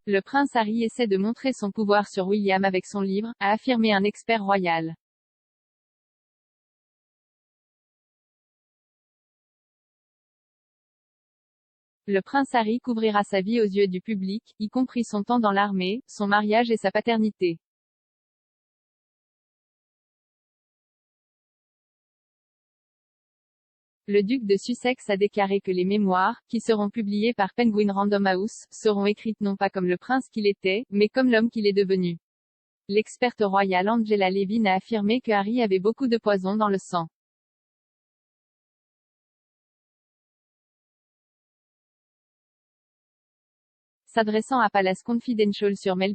le prince Harry essaie de montrer son pouvoir sur William avec son livre, a affirmé un expert royal. Le prince Harry couvrira sa vie aux yeux du public, y compris son temps dans l'armée, son mariage et sa paternité. Le duc de Sussex a déclaré que les mémoires, qui seront publiées par Penguin Random House, seront écrites non pas comme le prince qu'il était, mais comme l'homme qu'il est devenu. L'experte royale Angela Levin a affirmé que Harry avait beaucoup de poison dans le sang. S'adressant à Palace Confidential sur Mail+,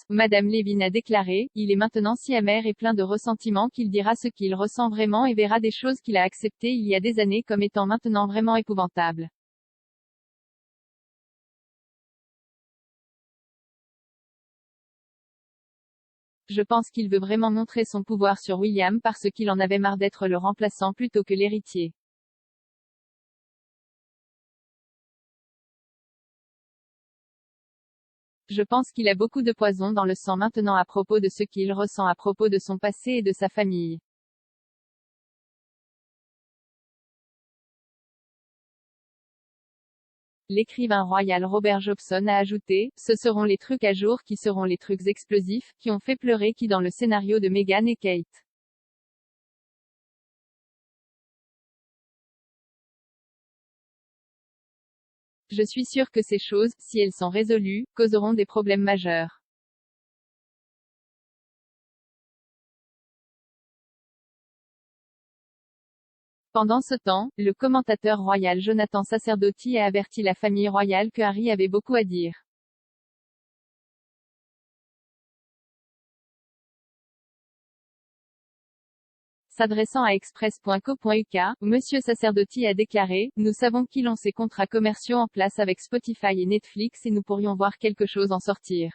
Madame Levin a déclaré « Il est maintenant si amer et plein de ressentiment qu'il dira ce qu'il ressent vraiment et verra des choses qu'il a acceptées il y a des années comme étant maintenant vraiment épouvantables. » Je pense qu'il veut vraiment montrer son pouvoir sur William parce qu'il en avait marre d'être le remplaçant plutôt que l'héritier. Je pense qu'il a beaucoup de poison dans le sang maintenant à propos de ce qu'il ressent à propos de son passé et de sa famille. L'écrivain royal Robert Jobson a ajouté « Ce seront les trucs à jour qui seront les trucs explosifs, qui ont fait pleurer qui dans le scénario de Meghan et Kate. » Je suis sûr que ces choses, si elles sont résolues, causeront des problèmes majeurs. Pendant ce temps, le commentateur royal Jonathan Sacerdoti a averti la famille royale que Harry avait beaucoup à dire. S'adressant à express.co.uk, Monsieur Sacerdoti a déclaré « Nous savons qu'ils ont ces contrats commerciaux en place avec Spotify et Netflix et nous pourrions voir quelque chose en sortir.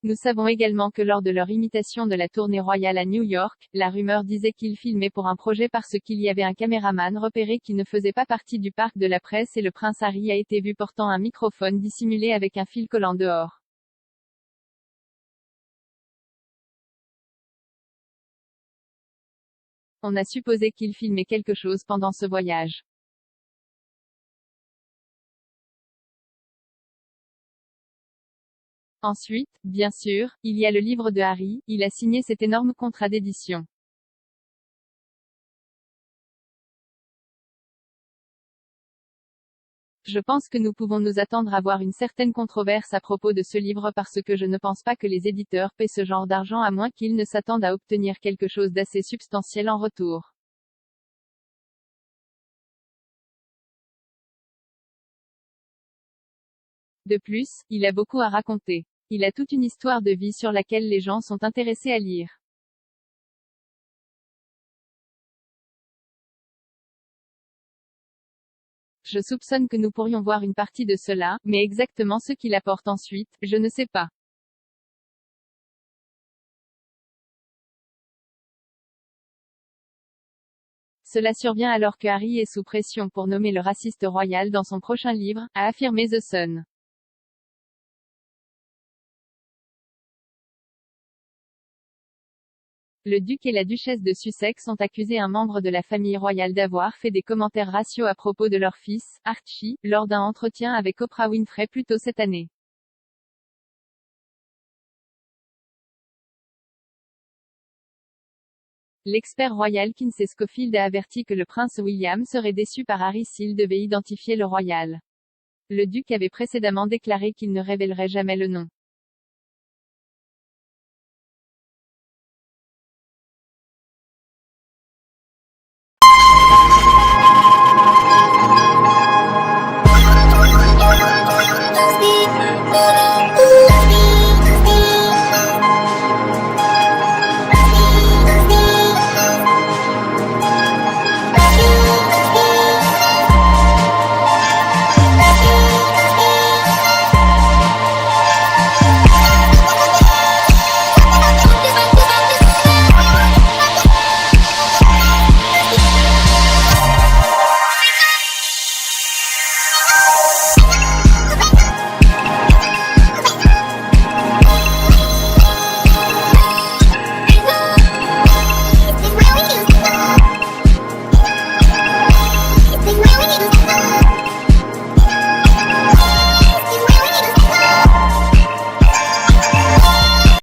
Nous savons également que lors de leur imitation de la tournée royale à New York, la rumeur disait qu'ils filmaient pour un projet parce qu'il y avait un caméraman repéré qui ne faisait pas partie du parc de la presse et le prince Harry a été vu portant un microphone dissimulé avec un fil collant dehors. On a supposé qu'il filmait quelque chose pendant ce voyage. Ensuite, bien sûr, il y a le livre de Harry, il a signé cet énorme contrat d'édition. Je pense que nous pouvons nous attendre à voir une certaine controverse à propos de ce livre parce que je ne pense pas que les éditeurs paient ce genre d'argent à moins qu'ils ne s'attendent à obtenir quelque chose d'assez substantiel en retour. De plus, il a beaucoup à raconter. Il a toute une histoire de vie sur laquelle les gens sont intéressés à lire. Je soupçonne que nous pourrions voir une partie de cela, mais exactement ce qu'il apporte ensuite, je ne sais pas. Cela survient alors que Harry est sous pression pour nommer le raciste royal dans son prochain livre, a affirmé The Sun. Le duc et la duchesse de Sussex ont accusé un membre de la famille royale d'avoir fait des commentaires raciaux à propos de leur fils, Archie, lors d'un entretien avec Oprah Winfrey plus tôt cette année. L'expert royal Kinsey Schofield a averti que le prince William serait déçu par Harry s'il devait identifier le royal. Le duc avait précédemment déclaré qu'il ne révélerait jamais le nom.